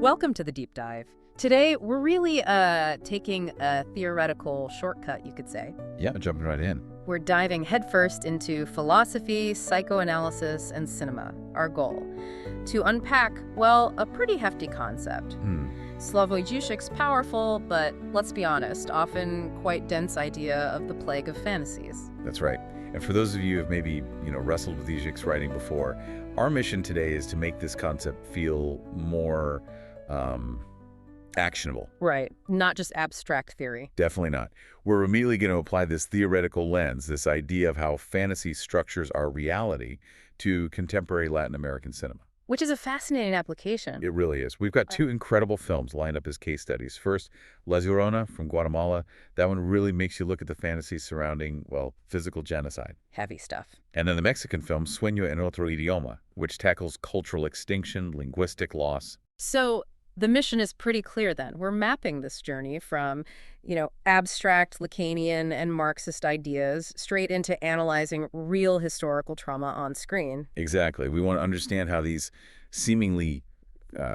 Welcome to the deep dive. Today, we're really taking a theoretical shortcut, you could say. Yeah, jumping right in. We're diving headfirst into philosophy, psychoanalysis, and cinema, our goal. To unpack, well, a pretty hefty concept. Slavoj Žižek's powerful, but let's be honest, often quite dense idea of the Plague of Fantasies. That's right. And for those of you who have maybe, wrestled with Žižek's writing before, our mission today is to make this concept feel more actionable. Right. Not just abstract theory. Definitely not. We're immediately going to apply this theoretical lens, this idea of how fantasy structures our reality, to contemporary Latin American cinema. Which is a fascinating application. It really is. We've got two incredible films lined up as case studies. First, La Llorona from Guatemala. That one really makes you look at the fantasies surrounding, well, physical genocide. Heavy stuff. And then the Mexican film, Sueño en otro idioma, which tackles cultural extinction, linguistic loss. So the mission is pretty clear then. We're mapping this journey from, abstract Lacanian and Marxist ideas straight into analyzing real historical trauma on screen. Exactly. We want to understand how these seemingly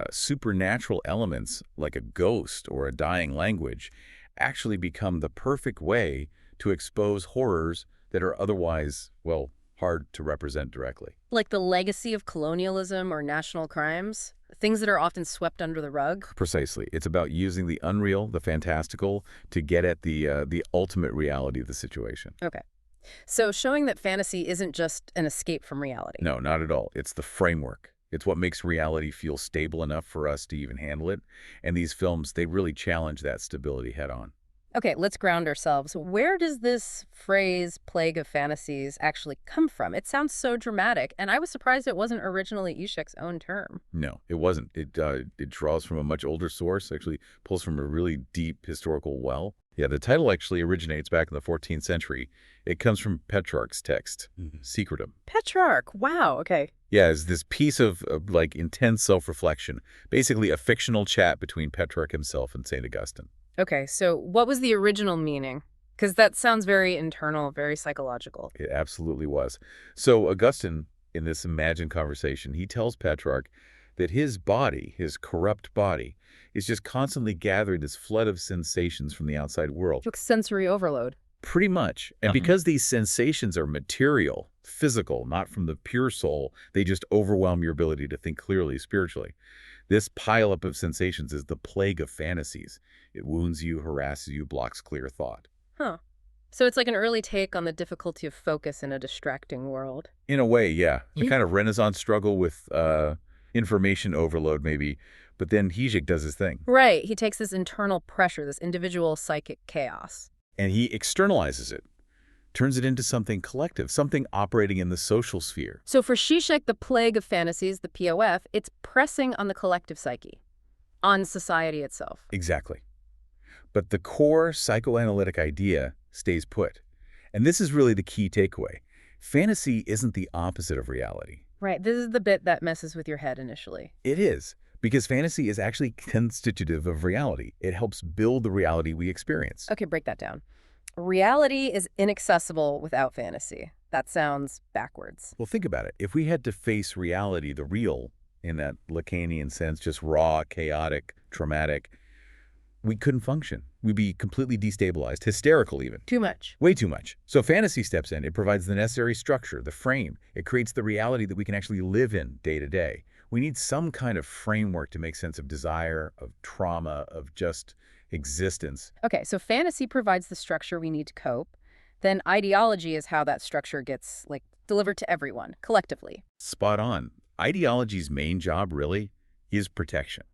supernatural elements, like a ghost or a dying language, actually become the perfect way to expose horrors that are otherwise, well, hard to represent directly. Like the legacy of colonialism or national crimes? Things that are often swept under the rug? Precisely. It's about using the unreal, the fantastical, to get at the ultimate reality of the situation. Okay. So showing that fantasy isn't just an escape from reality. No, not at all. It's the framework. It's what makes reality feel stable enough for us to even handle it. And these films, they really challenge that stability head on. Okay, let's ground ourselves. Where does this phrase, Plague of Fantasies, actually come from? It sounds so dramatic, and I was surprised it wasn't originally Žižek's own term. No, it wasn't. It draws from a much older source, actually pulls from a really deep historical well. Yeah, the title actually originates back in the 14th century. It comes from Petrarch's text, Secretum. Petrarch, wow, okay. Yeah, it's this piece of intense self-reflection, basically a fictional chat between Petrarch himself and St. Augustine. Okay, so what was the original meaning? Because that sounds very internal, very psychological. It absolutely was. So Augustine, in this imagined conversation, he tells Petrarch that his body, his corrupt body, is just constantly gathering this flood of sensations from the outside world. Like sensory overload. Pretty much. And because these sensations are material, physical, not from the pure soul, they just overwhelm your ability to think clearly spiritually. This pileup of sensations is the plague of fantasies. It wounds you, harasses you, blocks clear thought. Huh. So it's like an early take on the difficulty of focus in a distracting world. In a way, yeah. A kind of Renaissance struggle with information overload, maybe. But then Žižek does his thing. Right. He takes this internal pressure, this individual psychic chaos. And he externalizes it. Turns it into something collective, something operating in the social sphere. So for Žižek, the Plague of Fantasies, the POF, it's pressing on the collective psyche, on society itself. Exactly. But the core psychoanalytic idea stays put. And this is really the key takeaway. Fantasy isn't the opposite of reality. Right. This is the bit that messes with your head initially. It is, because fantasy is actually constitutive of reality. It helps build the reality we experience. Okay, break that down. Reality is inaccessible without fantasy. That sounds backwards. Well, think about it. If we had to face reality, the real, in that Lacanian sense, just raw, chaotic, traumatic, we couldn't function. We'd be completely destabilized, hysterical even. Too much. Way too much. So fantasy steps in. It provides the necessary structure, the frame. It creates the reality that we can actually live in day to day. We need some kind of framework to make sense of desire, of trauma, of just existence. Okay, so fantasy provides the structure we need to cope. Then ideology is how that structure gets, delivered to everyone, collectively. Spot on. Ideology's main job, really, is protection.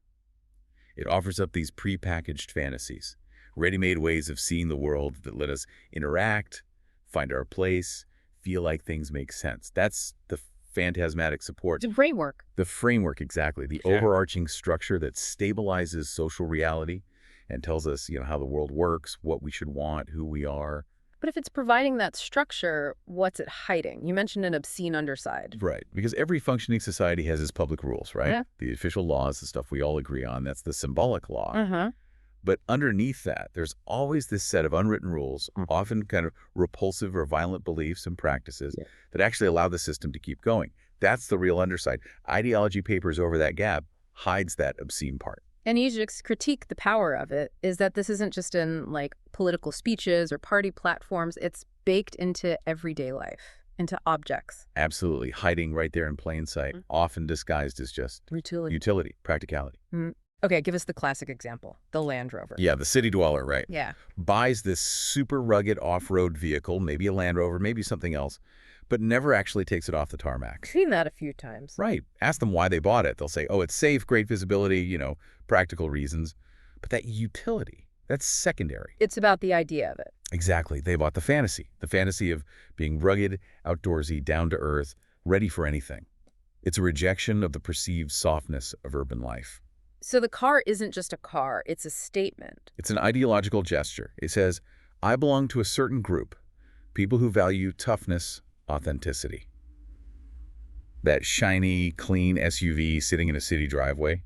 It offers up these prepackaged fantasies, ready-made ways of seeing the world that let us interact, find our place, feel like things make sense. That's the phantasmatic support. It's a framework. The framework, exactly. The overarching structure that stabilizes social reality and tells us, how the world works, what we should want, who we are. But if it's providing that structure, what's it hiding? You mentioned an obscene underside. Right, because every functioning society has its public rules, right? Yeah. The official laws, the stuff we all agree on, that's the symbolic law. But underneath that, there's always this set of unwritten rules, often kind of repulsive or violent beliefs and practices that actually allow the system to keep going. That's the real underside. Ideology papers over that gap hides that obscene part. And Žižek's critique the power of it is that this isn't just in, like, political speeches or party platforms. It's baked into everyday life, into objects. Absolutely. Hiding right there in plain sight, often disguised as just utility, practicality. Okay, give us the classic example, the Land Rover. Yeah, the city dweller, right? Yeah. Buys this super rugged off-road vehicle, maybe a Land Rover, maybe something else, but never actually takes it off the tarmac. Seen that a few times. Right. Ask them why they bought it. They'll say, oh, it's safe, great visibility, practical reasons. But that utility, that's secondary. It's about the idea of it. Exactly. They bought the fantasy of being rugged, outdoorsy, down to earth, ready for anything. It's a rejection of the perceived softness of urban life. So the car isn't just a car, it's a statement. It's an ideological gesture. It says, I belong to a certain group, people who value toughness, authenticity. That shiny, clean SUV sitting in a city driveway,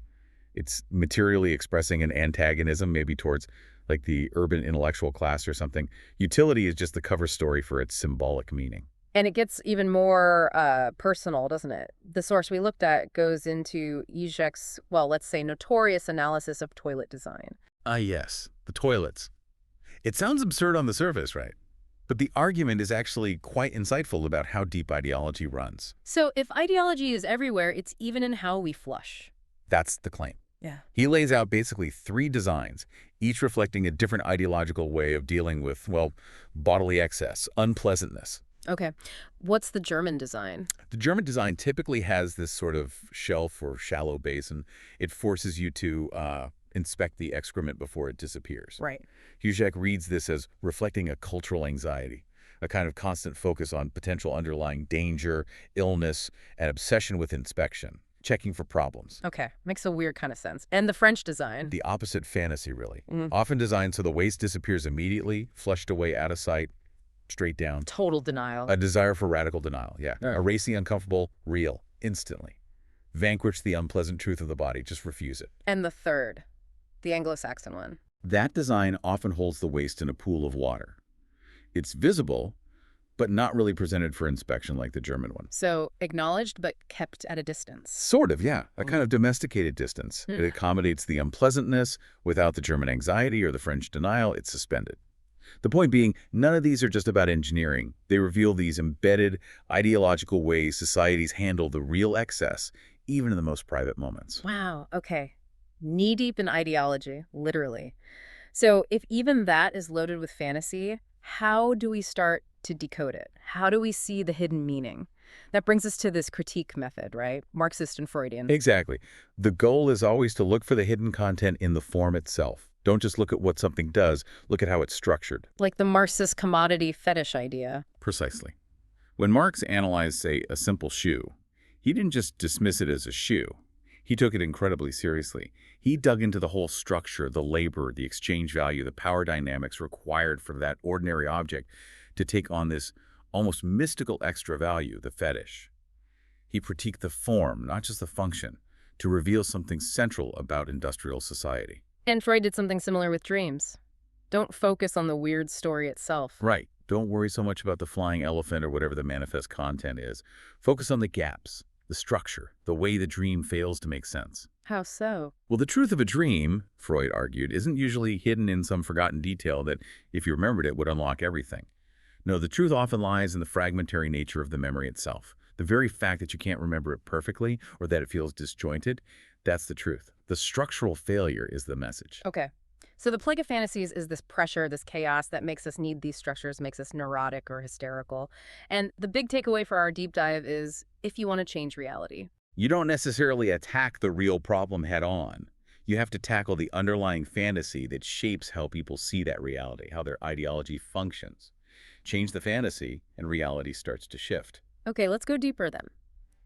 it's materially expressing an antagonism maybe towards like the urban intellectual class or something. Utility is just the cover story for its symbolic meaning. And it gets even more personal, doesn't it? The source we looked at goes into Žižek's, well, let's say, notorious analysis of toilet design. Yes, the toilets. It sounds absurd on the surface, right? But the argument is actually quite insightful about how deep ideology runs. So if ideology is everywhere, it's even in how we flush. That's the claim. Yeah. He lays out basically 3 designs, each reflecting a different ideological way of dealing with, well, bodily excess, unpleasantness. Okay. What's the German design? The German design typically has this sort of shelf or shallow basin. It forces you to inspect the excrement before it disappears. Right. Žižek reads this as reflecting a cultural anxiety, a kind of constant focus on potential underlying danger, illness, and obsession with inspection, checking for problems. Okay. Makes a weird kind of sense. And the French design? The opposite fantasy, really. Often designed so the waste disappears immediately, flushed away out of sight, straight down. Total denial. A desire for radical denial, yeah. Erase the uncomfortable, real, instantly. Vanquish the unpleasant truth of the body, just refuse it. And the third, the Anglo-Saxon one. That design often holds the waste in a pool of water. It's visible, but not really presented for inspection like the German one. So acknowledged, but kept at a distance. Sort of, yeah. A kind of domesticated distance. It accommodates the unpleasantness without the German anxiety or the French denial. It's suspended. The point being, none of these are just about engineering. They reveal these embedded, ideological ways societies handle the real excess, even in the most private moments. Wow, okay. Knee-deep in ideology, literally. So if even that is loaded with fantasy, how do we start to decode it? How do we see the hidden meaning? That brings us to this critique method, right? Marxist and Freudian. Exactly. The goal is always to look for the hidden content in the form itself. Don't just look at what something does, look at how it's structured. Like the Marxist commodity fetish idea. Precisely. When Marx analyzed, say, a simple shoe, he didn't just dismiss it as a shoe. He took it incredibly seriously. He dug into the whole structure, the labor, the exchange value, the power dynamics required for that ordinary object to take on this almost mystical extra value, the fetish. He critiqued the form, not just the function, to reveal something central about industrial society. And Freud did something similar with dreams. Don't focus on the weird story itself. Right. Don't worry so much about the flying elephant or whatever the manifest content is. Focus on the gaps, the structure, the way the dream fails to make sense. How so? Well, the truth of a dream, Freud argued, isn't usually hidden in some forgotten detail that, if you remembered it, would unlock everything. No, the truth often lies in the fragmentary nature of the memory itself. The very fact that you can't remember it perfectly or that it feels disjointed, that's the truth. The structural failure is the message. Okay. So the Plague of Fantasies is this pressure, this chaos that makes us need these structures, makes us neurotic or hysterical. And the big takeaway for our deep dive is, if you want to change reality, you don't necessarily attack the real problem head on. You have to tackle the underlying fantasy that shapes how people see that reality, how their ideology functions. Change the fantasy, and reality starts to shift. Okay, let's go deeper then.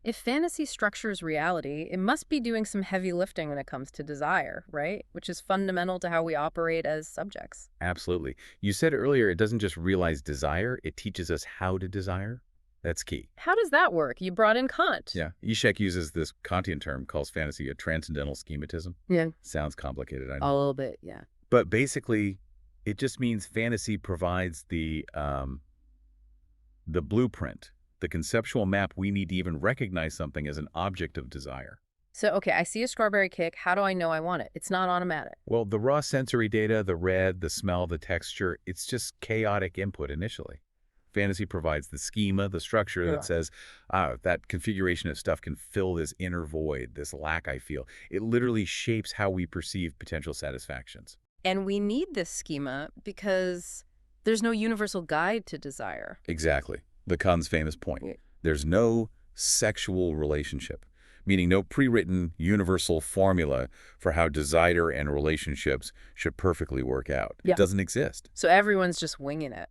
If fantasy structures reality, it must be doing some heavy lifting when it comes to desire, right? Which is fundamental to how we operate as subjects. Absolutely. You said earlier it doesn't just realize desire, it teaches us how to desire. That's key. How does that work? You brought in Kant. Yeah. Žižek uses this Kantian term, calls fantasy a transcendental schematism. Yeah. Sounds complicated, I know. A little bit, yeah. But basically, it just means fantasy provides the blueprint, the conceptual map we need to even recognize something as an object of desire. So, okay, I see a strawberry cake. How do I know I want it? It's not automatic. Well, the raw sensory data, the red, the smell, the texture, it's just chaotic input initially. Fantasy provides the schema, the structure that says, that configuration of stuff can fill this inner void, this lack I feel. It literally shapes how we perceive potential satisfactions. And we need this schema because there's no universal guide to desire. Exactly. Lacan's famous point. Yeah. There's no sexual relationship, meaning no pre-written universal formula for how desire and relationships should perfectly work out. Yeah. It doesn't exist. So everyone's just winging it.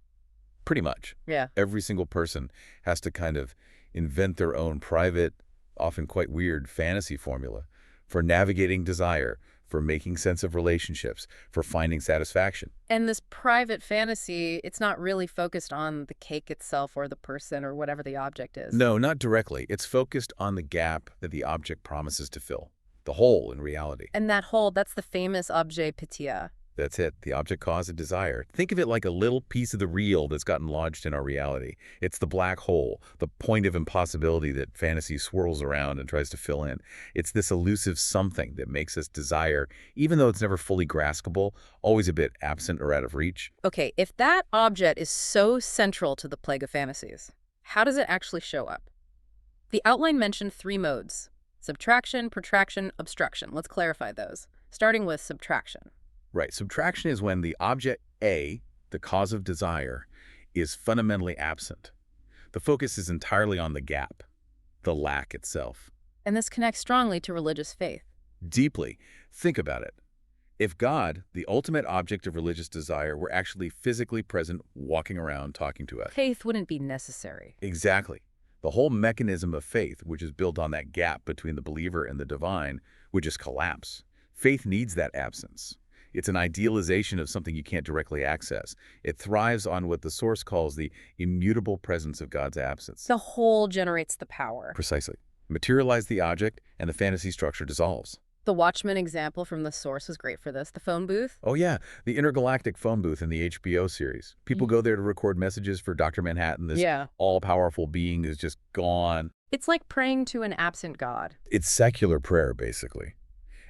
Pretty much. Yeah. Every single person has to kind of invent their own private, often quite weird fantasy formula for navigating desire, for making sense of relationships, for finding satisfaction. And this private fantasy, it's not really focused on the cake itself or the person or whatever the object is. No, not directly. It's focused on the gap that the object promises to fill, the hole in reality. And that hole, that's the famous objet pitia. That's it. The object cause of desire. Think of it like a little piece of the real that's gotten lodged in our reality. It's the black hole, the point of impossibility that fantasy swirls around and tries to fill in. It's this elusive something that makes us desire, even though it's never fully graspable, always a bit absent or out of reach. Okay, if that object is so central to the Plague of Fantasies, how does it actually show up? The outline mentioned 3 modes: subtraction, protraction, obstruction. Let's clarify those, starting with subtraction. Right. Subtraction is when the object A, the cause of desire, is fundamentally absent. The focus is entirely on the gap, the lack itself. And this connects strongly to religious faith. Deeply. Think about it. If God, the ultimate object of religious desire, were actually physically present, walking around, talking to us. Faith wouldn't be necessary. Exactly. The whole mechanism of faith, which is built on that gap between the believer and the divine, would just collapse. Faith needs that absence. It's an idealization of something you can't directly access. It thrives on what the Source calls the immutable presence of God's absence. The whole generates the power. Precisely. Materialize the object, and the fantasy structure dissolves. The Watchmen example from the Source was great for this. The phone booth. Oh yeah, the intergalactic phone booth in the HBO series. People go there to record messages for Dr. Manhattan. This all-powerful being is just gone. It's like praying to an absent God. It's secular prayer, basically.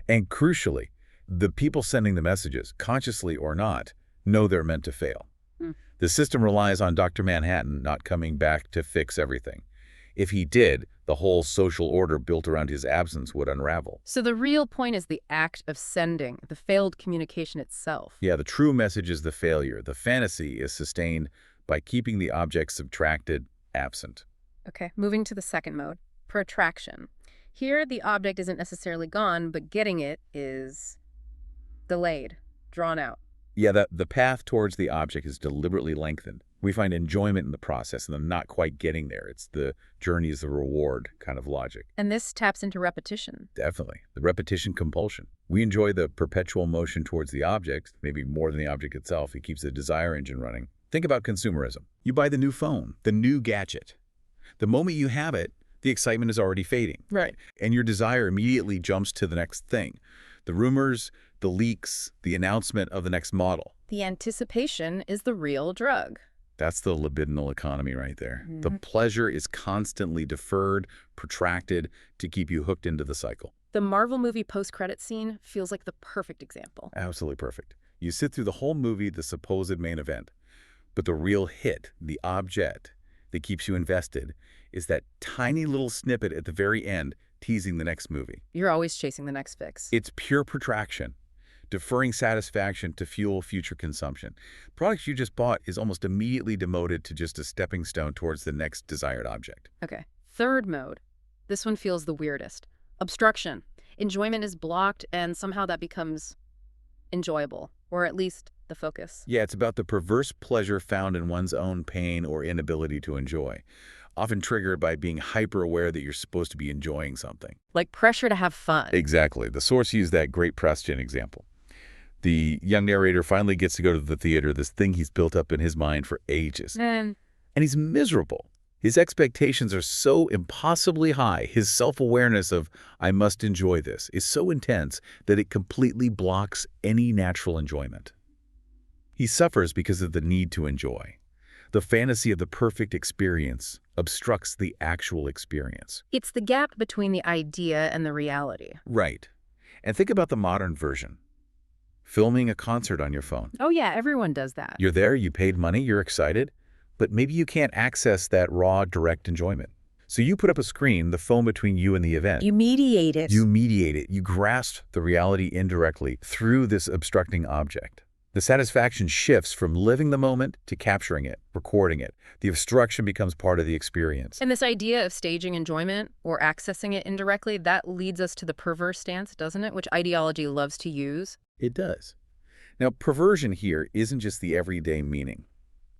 And crucially, the people sending the messages, consciously or not, know they're meant to fail. The system relies on Dr. Manhattan not coming back to fix everything. If he did, the whole social order built around his absence would unravel. So the real point is the act of sending, the failed communication itself. Yeah, the true message is the failure. The fantasy is sustained by keeping the object subtracted, absent. Okay, moving to the second mode, protraction. Here, the object isn't necessarily gone, but getting it is delayed, drawn out. Yeah, the path towards the object is deliberately lengthened. We find enjoyment in the process and them not quite getting there. It's the journey is the reward kind of logic. And this taps into repetition. Definitely. The repetition compulsion. We enjoy the perpetual motion towards the object, maybe more than the object itself. It keeps the desire engine running. Think about consumerism. You buy the new phone, the new gadget. The moment you have it, the excitement is already fading. Right. And your desire immediately jumps to the next thing. The rumors, the leaks, the announcement of the next model. The anticipation is the real drug. That's the libidinal economy right there. The pleasure is constantly deferred, protracted to keep you hooked into the cycle. The Marvel movie post-credit scene feels like the perfect example. Absolutely perfect. You sit through the whole movie, the supposed main event, but the real hit, the object that keeps you invested, is that tiny little snippet at the very end teasing the next movie. You're always chasing the next fix. It's pure protraction, deferring satisfaction to fuel future consumption. The product you just bought is almost immediately demoted to just a stepping stone towards the next desired object. Okay. Third mode. This one feels the weirdest. Obstruction. Enjoyment is blocked, and somehow that becomes enjoyable, or at least the focus. Yeah, it's about the perverse pleasure found in one's own pain or inability to enjoy, often triggered by being hyper-aware that you're supposed to be enjoying something. Like pressure to have fun. Exactly. The Source used that great Preston example. The young narrator finally gets to go to the theater, this thing he's built up in his mind for ages. And he's miserable. His expectations are so impossibly high. His self-awareness of, I must enjoy this, is so intense that it completely blocks any natural enjoyment. He suffers because of the need to enjoy. The fantasy of the perfect experience obstructs the actual experience. It's the gap between the idea and the reality. Right. And think about the modern version. Filming a concert on your phone. Oh yeah, everyone does that. You're there, you paid money, you're excited, but maybe you can't access that raw, direct enjoyment. So you put up a screen, the phone between you and the event. You mediate it. You mediate it. You grasp the reality indirectly through this obstructing object. The satisfaction shifts from living the moment to capturing it, recording it. The obstruction becomes part of the experience. And this idea of staging enjoyment or accessing it indirectly, that leads us to the perverse stance, doesn't it? Which ideology loves to use. It does. Now, perversion here isn't just the everyday meaning.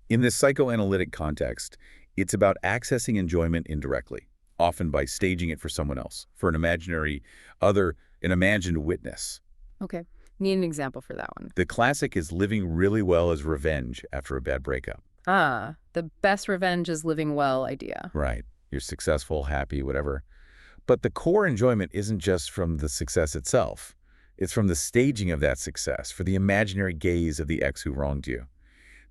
In this psychoanalytic context, it's about accessing enjoyment indirectly, often by staging it for someone else, for an imaginary other, an imagined witness. Okay. Need an example for that one. The classic is living really well as revenge after a bad breakup. Ah, the best revenge is living well idea. Right. You're successful, happy, whatever. But the core enjoyment isn't just from the success itself. It's from the staging of that success, for the imaginary gaze of the ex who wronged you.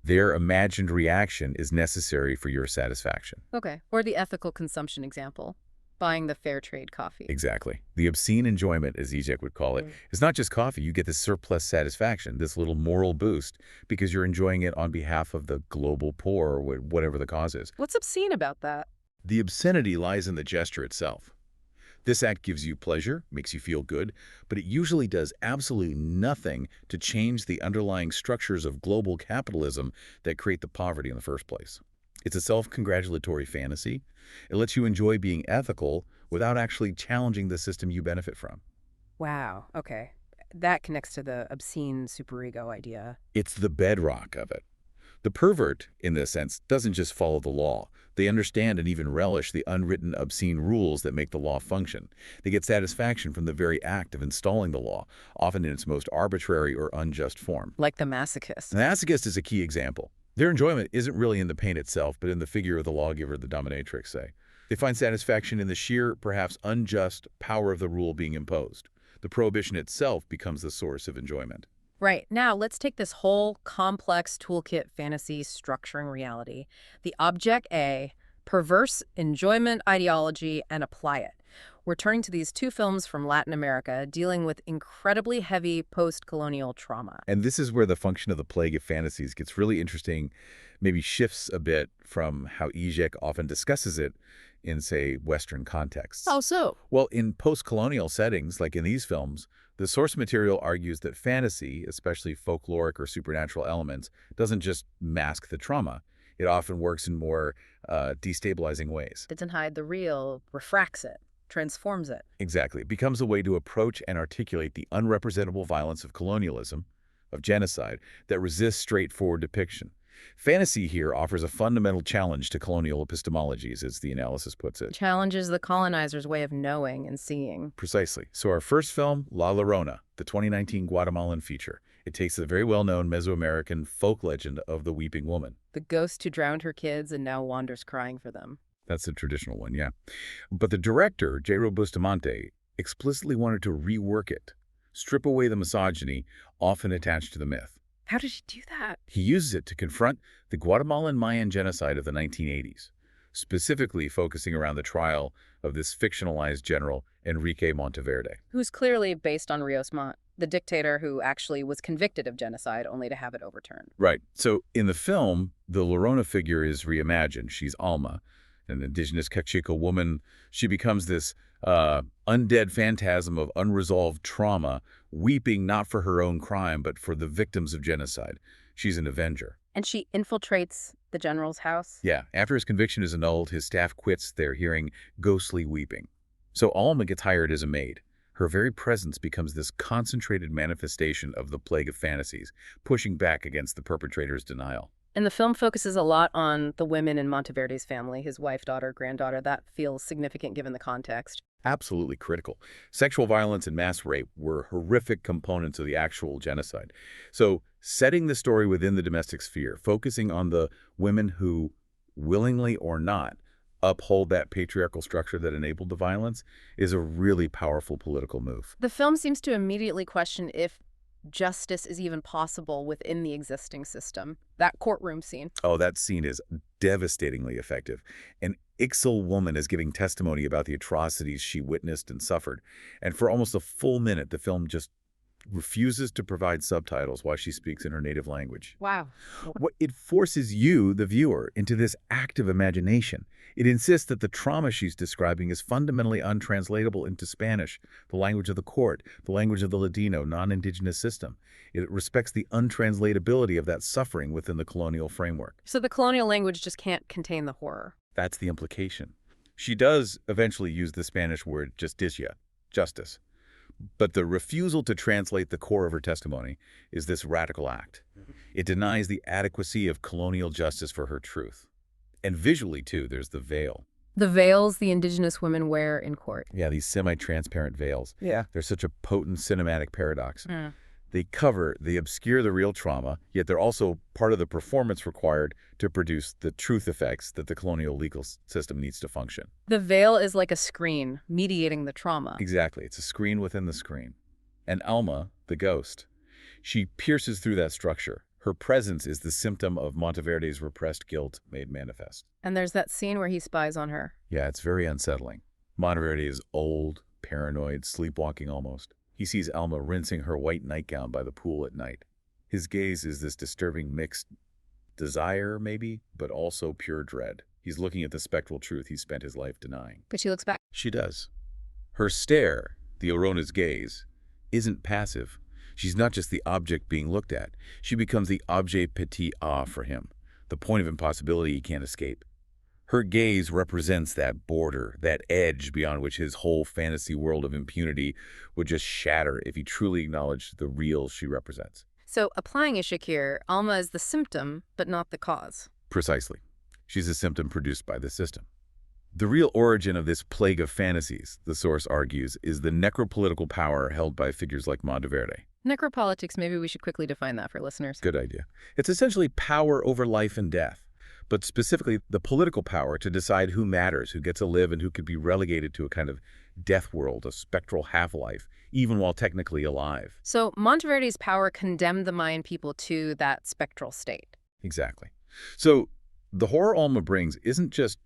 Their imagined reaction is necessary for your satisfaction. Okay. Or the ethical consumption example. Buying the fair trade coffee. Exactly. The obscene enjoyment, as Žižek would call it, is not just coffee. You get this surplus satisfaction, this little moral boost, because you're enjoying it on behalf of the global poor or whatever the cause is. What's obscene about that? The obscenity lies in the gesture itself. This act gives you pleasure, makes you feel good, but it usually does absolutely nothing to change the underlying structures of global capitalism that create the poverty in the first place. It's a self-congratulatory fantasy. It lets you enjoy being ethical without actually challenging the system you benefit from. Wow. Okay. That connects to the obscene superego idea. It's the bedrock of it. The pervert, in this sense, doesn't just follow the law. They understand and even relish the unwritten obscene rules that make the law function. They get satisfaction from the very act of installing the law, often in its most arbitrary or unjust form. Like the masochist. The masochist is a key example. Their enjoyment isn't really in the pain itself, but in the figure of the lawgiver, the dominatrix, say. They find satisfaction in the sheer, perhaps unjust, power of the rule being imposed. The prohibition itself becomes the source of enjoyment. Right. Now, let's take this whole complex toolkit fantasy structuring reality, the object A, perverse enjoyment ideology, and apply it. We're turning to these two films from Latin America dealing with incredibly heavy post-colonial trauma. And this is where the function of the Plague of Fantasies gets really interesting, maybe shifts a bit from how Žižek often discusses it in, say, Western contexts. How so? Well, in post-colonial settings, like in these films, the source material argues that fantasy, especially folkloric or supernatural elements, doesn't just mask the trauma. It often works in more destabilizing ways. Doesn't hide the real, refracts it, transforms it. Exactly. It becomes a way to approach and articulate the unrepresentable violence of colonialism, of genocide, that resists straightforward depiction. Fantasy here offers a fundamental challenge to colonial epistemologies, as the analysis puts it. Challenges the colonizer's way of knowing and seeing. Precisely. So our first film, La Llorona, the 2019 Guatemalan feature. It takes the very well-known Mesoamerican folk legend of the Weeping Woman. The ghost who drowned her kids and now wanders crying for them. That's the traditional one, yeah. But the director, Jairo Bustamante, explicitly wanted to rework it, strip away the misogyny often attached to the myth. How did he do that? He uses it to confront the Guatemalan Mayan genocide of the 1980s, specifically focusing around the trial of this fictionalized general, Enrique Monteverde. Who's clearly based on Rios Montt, the dictator who actually was convicted of genocide only to have it overturned. Right. So in the film, the Llorona figure is reimagined. She's Alma, an indigenous Kaqchikel woman. She becomes this undead phantasm of unresolved trauma, weeping not for her own crime, but for the victims of genocide. She's an avenger. And she infiltrates the general's house? Yeah. After his conviction is annulled, his staff quits their hearing ghostly weeping. So Alma gets hired as a maid. Her very presence becomes this concentrated manifestation of the Plague of Fantasies, pushing back against the perpetrator's denial. And the film focuses a lot on the women in Monteverde's family, his wife, daughter, granddaughter. That feels significant given the context. Absolutely critical. Sexual violence and mass rape were horrific components of the actual genocide. So setting the story within the domestic sphere, focusing on the women who, willingly or not, uphold that patriarchal structure that enabled the violence, is a really powerful political move. The film seems to immediately question if justice is even possible within the existing system. That courtroom scene. Oh, that scene is devastatingly effective. An Ixal woman is giving testimony about the atrocities she witnessed and suffered. And for almost a full minute, the film just refuses to provide subtitles while she speaks in her native language. Wow. It forces you, the viewer, into this active imagination. It insists that the trauma she's describing is fundamentally untranslatable into Spanish, the language of the court, the language of the Ladino, non-indigenous system. It respects the untranslatability of that suffering within the colonial framework. So the colonial language just can't contain the horror. That's the implication. She does eventually use the Spanish word justicia, justice. But the refusal to translate the core of her testimony is this radical act. It denies the adequacy of colonial justice for her truth. And visually, too, there's the veil. The veils the indigenous women wear in court. Yeah, these semi-transparent veils. Yeah. They're such a potent cinematic paradox. They obscure the real trauma, yet they're also part of the performance required to produce the truth effects that the colonial legal system needs to function. The veil is like a screen, mediating the trauma. Exactly. It's a screen within the screen. And Alma, the ghost, she pierces through that structure. Her presence is the symptom of Monteverde's repressed guilt made manifest. And there's that scene where he spies on her. Yeah, it's very unsettling. Monteverde is old, paranoid, sleepwalking almost. He sees Alma rinsing her white nightgown by the pool at night. His gaze is this disturbing mixed desire, maybe, but also pure dread. He's looking at the spectral truth he spent his life denying. But she looks back. She does. Her stare, the Orona's gaze, isn't passive. She's not just the object being looked at. She becomes the objet petit a for him, the point of impossibility he can't escape. Her gaze represents that border, that edge beyond which his whole fantasy world of impunity would just shatter if he truly acknowledged the real she represents. So, applying Ishik here, Alma is the symptom, but not the cause. Precisely. She's a symptom produced by the system. The real origin of this plague of fantasies, the source argues, is the necropolitical power held by figures like Monteverde. Necropolitics, maybe we should quickly define that for listeners. Good idea. It's essentially power over life and death, but specifically the political power to decide who matters, who gets to live, and who could be relegated to a kind of death world, a spectral half-life, even while technically alive. So Monteverde's power condemned the Mayan people to that spectral state. Exactly. So the horror Alma brings isn't just,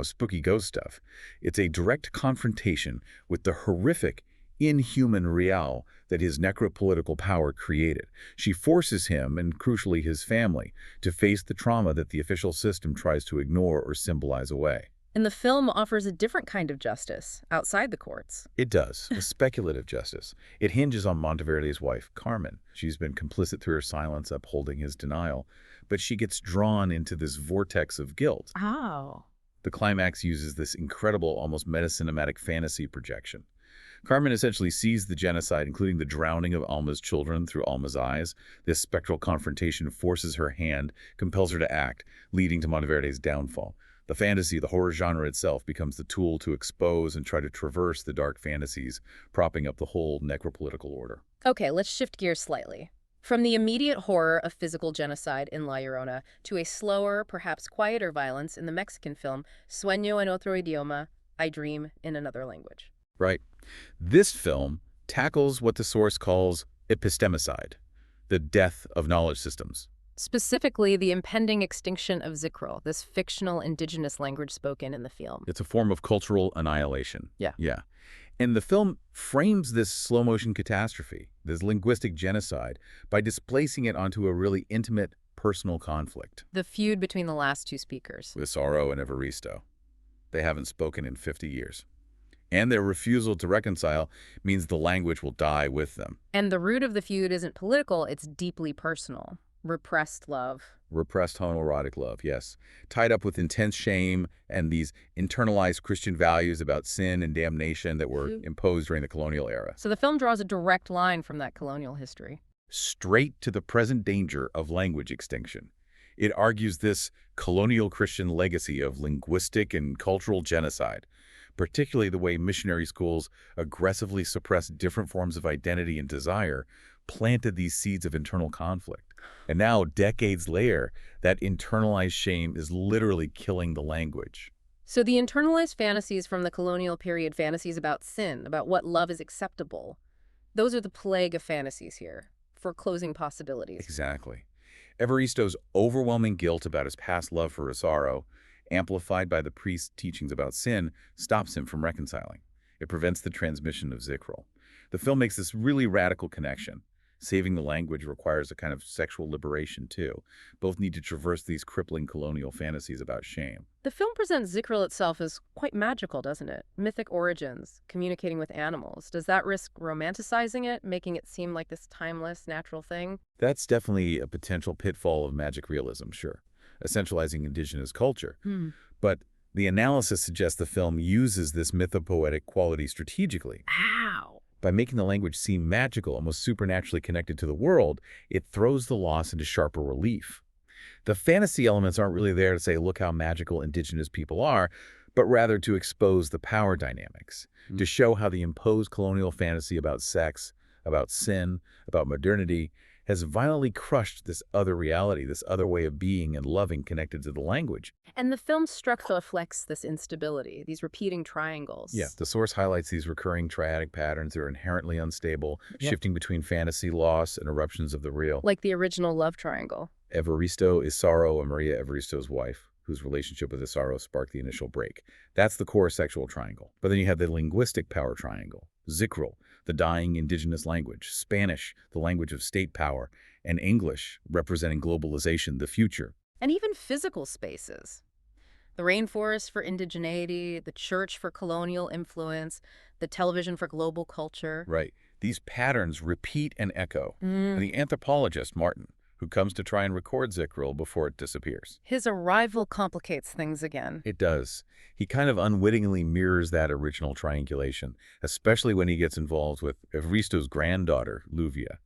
spooky ghost stuff. It's a direct confrontation with the horrific, inhuman real that his necropolitical power created. She forces him, and crucially his family, to face the trauma that the official system tries to ignore or symbolize away. And the film offers a different kind of justice, outside the courts. It does, a speculative justice. It hinges on Monteverde's wife, Carmen. She's been complicit through her silence, upholding his denial, but she gets drawn into this vortex of guilt. Oh. The climax uses this incredible, almost meta-cinematic fantasy projection. Carmen essentially sees the genocide, including the drowning of Alma's children, through Alma's eyes. This spectral confrontation forces her hand, compels her to act, leading to Monteverde's downfall. The fantasy, the horror genre itself, becomes the tool to expose and try to traverse the dark fantasies, propping up the whole necropolitical order. Okay, let's shift gears slightly. From the immediate horror of physical genocide in La Llorona to a slower, perhaps quieter violence in the Mexican film Sueño en otro idioma, I Dream in Another Language. Right. This film tackles what the source calls epistemicide, the death of knowledge systems. Specifically, the impending extinction of Zikro, this fictional indigenous language spoken in the film. It's a form of cultural annihilation. Yeah. And the film frames this slow-motion catastrophe, this linguistic genocide, by displacing it onto a really intimate, personal conflict. The feud between the last two speakers. Visaro and Evaristo. They haven't spoken in 50 years. And their refusal to reconcile means the language will die with them. And the root of the feud isn't political, it's deeply personal. Repressed love. Repressed homoerotic love, yes. Tied up with intense shame and these internalized Christian values about sin and damnation that were imposed during the colonial era. So the film draws a direct line from that colonial history. Straight to the present danger of language extinction. It argues this colonial Christian legacy of linguistic and cultural genocide, particularly the way missionary schools aggressively suppressed different forms of identity and desire, planted these seeds of internal conflict. And now, decades later, that internalized shame is literally killing the language. So the internalized fantasies from the colonial period, fantasies about sin, about what love is acceptable, those are the plague of fantasies here. foreclosing possibilities. Exactly. Evaristo's overwhelming guilt about his past love for Rosaro, amplified by the priest's teachings about sin, stops him from reconciling. It prevents the transmission of Zikral. The film makes this really radical connection. Saving the language requires a kind of sexual liberation, too. Both need to traverse these crippling colonial fantasies about shame. The film presents Zikral itself as quite magical, doesn't it? Mythic origins, communicating with animals. Does that risk romanticizing it, making it seem like this timeless, natural thing? That's definitely a potential pitfall of magic realism, sure, essentializing indigenous culture. But the analysis suggests the film uses this mythopoetic quality strategically. How? By making the language seem magical, almost supernaturally connected to the world, it throws the loss into sharper relief. The fantasy elements aren't really there to say, look how magical indigenous people are, but rather to expose the power dynamics, to show how the imposed colonial fantasy about sex, about sin, about modernity, has violently crushed this other reality, this other way of being and loving connected to the language. And the film's structure reflects this instability, these repeating triangles. Yeah, the source highlights these recurring triadic patterns that are inherently unstable, shifting between fantasy, loss, and eruptions of the real. Like the original love triangle. Evaristo is Sorrow and Maria Evaristo's wife, whose relationship with Isaro sparked the initial break. That's the core sexual triangle. But then you have the linguistic power triangle, Zikral, the dying indigenous language, Spanish, the language of state power, and English, representing globalization, the future. And even physical spaces. The rainforest for indigeneity, the church for colonial influence, the television for global culture. Right. These patterns repeat and echo. And the anthropologist, Martin, who comes to try and record Zikral before it disappears. His arrival complicates things again. It does. He kind of unwittingly mirrors that original triangulation, especially when he gets involved with Evaristo's granddaughter, Luvia.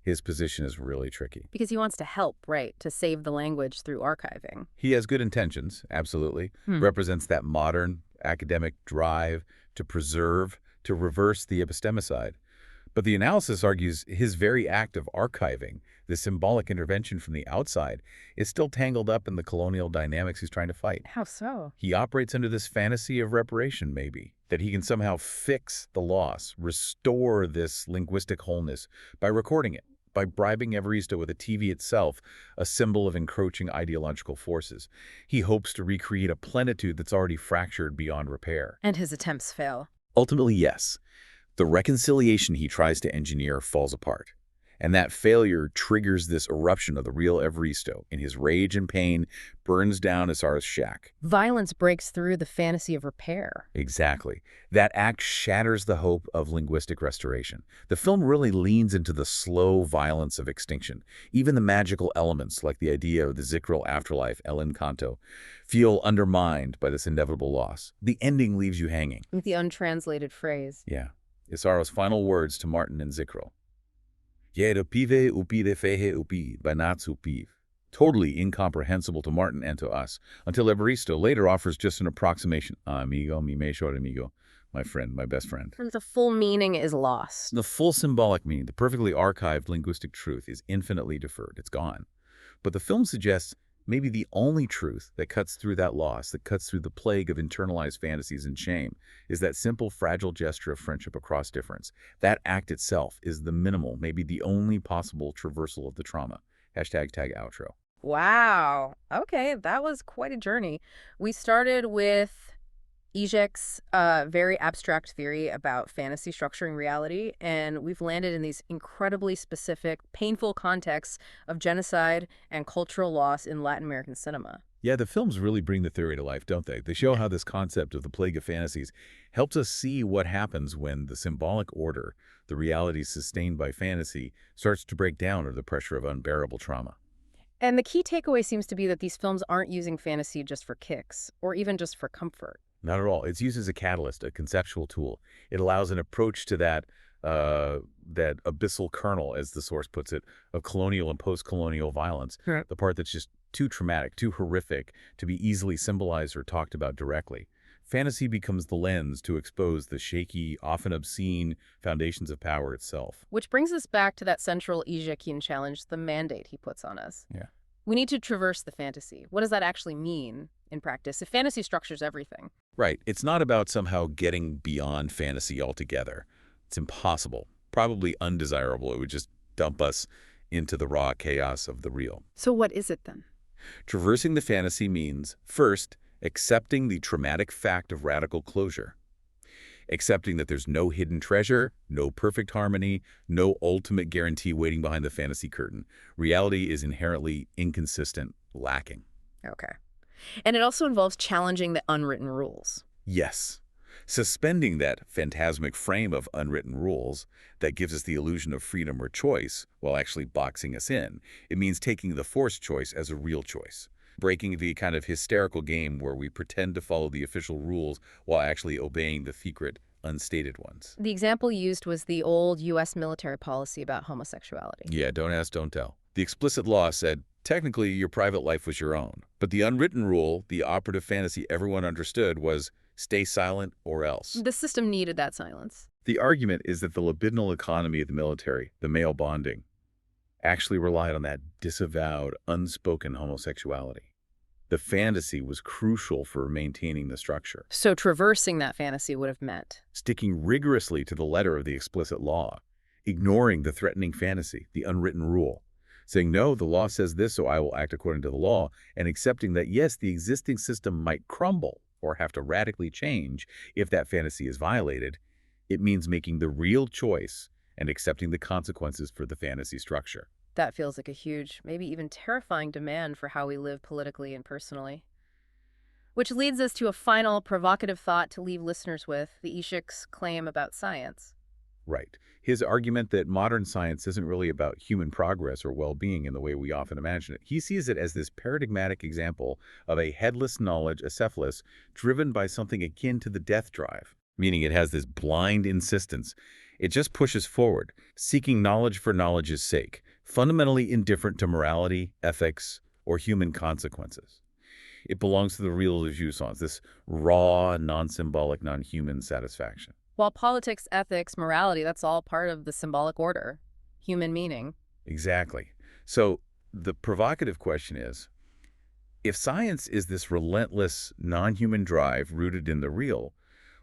His position is really tricky. Because he wants to help, right, to save the language through archiving. He has good intentions, absolutely. Represents that modern academic drive to preserve, to reverse the epistemicide. But the analysis argues his very act of archiving, the symbolic intervention from the outside, is still tangled up in the colonial dynamics he's trying to fight. How so? He operates under this fantasy of reparation, maybe, that he can somehow fix the loss, restore this linguistic wholeness by recording it, by bribing Evaristo with the TV itself, a symbol of encroaching ideological forces. He hopes to recreate a plenitude that's already fractured beyond repair. And his attempts fail. Ultimately, yes. The reconciliation he tries to engineer falls apart. And that failure triggers this eruption of the real Evaristo. In his rage and pain, burns down Isara's shack. Violence breaks through the fantasy of repair. Exactly. That act shatters the hope of linguistic restoration. The film really leans into the slow violence of extinction. Even the magical elements, like the idea of the Zikral afterlife, El Encanto, feel undermined by this inevitable loss. The ending leaves you hanging. With the untranslated phrase. Yeah. Isaro's final words to Martin and Zikral. Yero pive upide fehe upi, banats upiv. Totally incomprehensible to Martin and to us, until Evaristo later offers just an approximation. Amigo, mi mejor amigo. My friend, my best friend. And the full meaning is lost. The full symbolic meaning, the perfectly archived linguistic truth, is infinitely deferred. It's gone. But the film suggests maybe the only truth that cuts through that loss, that cuts through the plague of internalized fantasies and shame, is that simple, fragile gesture of friendship across difference. That act itself is the minimal, maybe the only possible traversal of the trauma. #tag outro. Wow. Okay, that was quite a journey. We started with Žižek's very abstract theory about fantasy structuring reality, and we've landed in these incredibly specific, painful contexts of genocide and cultural loss in Latin American cinema. Yeah, the films really bring the theory to life, don't they? They show how this concept of the Plague of Fantasies helps us see what happens when the symbolic order, the reality sustained by fantasy, starts to break down under the pressure of unbearable trauma. And the key takeaway seems to be that these films aren't using fantasy just for kicks, or even just for comfort. Not at all. It's used as a catalyst, a conceptual tool. It allows an approach to that abyssal kernel, as the source puts it, of colonial and post-colonial violence, the part that's just too traumatic, too horrific to be easily symbolized or talked about directly. Fantasy becomes the lens to expose the shaky, often obscene foundations of power itself. Which brings us back to that central Žižekian challenge, the mandate he puts on us. Yeah. We need to traverse the fantasy. What does that actually mean in practice if fantasy structures everything? Right. It's not about somehow getting beyond fantasy altogether. It's impossible, probably undesirable. It would just dump us into the raw chaos of the real. So what is it then? Traversing the fantasy means, first, accepting the traumatic fact of radical closure. Accepting that there's no hidden treasure, no perfect harmony, no ultimate guarantee waiting behind the fantasy curtain. Reality is inherently inconsistent, lacking. Okay. And it also involves challenging the unwritten rules. Yes. Suspending that phantasmic frame of unwritten rules that gives us the illusion of freedom or choice while actually boxing us in. It means taking the forced choice as a real choice. Breaking the kind of hysterical game where we pretend to follow the official rules while actually obeying the secret, unstated ones. The example used was the old U.S. military policy about homosexuality. Yeah, don't ask, don't tell. The explicit law said, technically, your private life was your own. But the unwritten rule, the operative fantasy everyone understood, was stay silent or else. The system needed that silence. The argument is that the libidinal economy of the military, the male bonding, actually relied on that disavowed, unspoken homosexuality. The fantasy was crucial for maintaining the structure. So traversing that fantasy would have meant Sticking rigorously to the letter of the explicit law, ignoring the threatening fantasy, the unwritten rule, saying, no, the law says this, so I will act according to the law, and accepting that, yes, the existing system might crumble or have to radically change if that fantasy is violated. It means making the real choice and accepting the consequences for the fantasy structure. that feels like a huge, maybe even terrifying demand for how we live politically and personally. Which leads us to a final provocative thought to leave listeners with, the Žižek's claim about science. Right. His argument that modern science isn't really about human progress or well-being in the way we often imagine it. He sees it as this paradigmatic example of a headless knowledge acephalus driven by something akin to the death drive, meaning it has this blind insistence. It just pushes forward, seeking knowledge for knowledge's sake, fundamentally indifferent to morality, ethics, or human consequences. It belongs to the real jouissance, this raw, non-symbolic, non-human satisfaction. While politics, ethics, morality, that's all part of the symbolic order, human meaning. Exactly. So the provocative question is, if science is this relentless, non-human drive rooted in the real,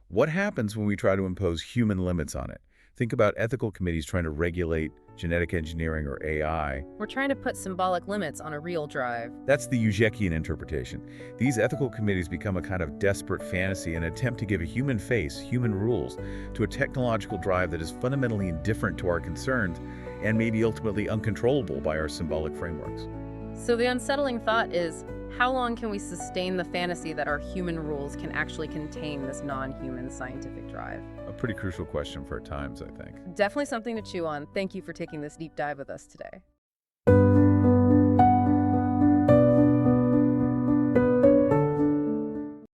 what happens when we try to impose human limits on it? Think about ethical committees trying to regulate genetic engineering or AI. We're trying to put symbolic limits on a real drive. That's the Žižekian interpretation. These ethical committees become a kind of desperate fantasy, an attempt to give a human face, human rules, to a technological drive that is fundamentally indifferent to our concerns and maybe ultimately uncontrollable by our symbolic frameworks. So the unsettling thought is, how long can we sustain the fantasy that our human rules can actually contain this non-human scientific drive? A pretty crucial question for our times, I think. Definitely something to chew on. Thank you for taking this deep dive with us today.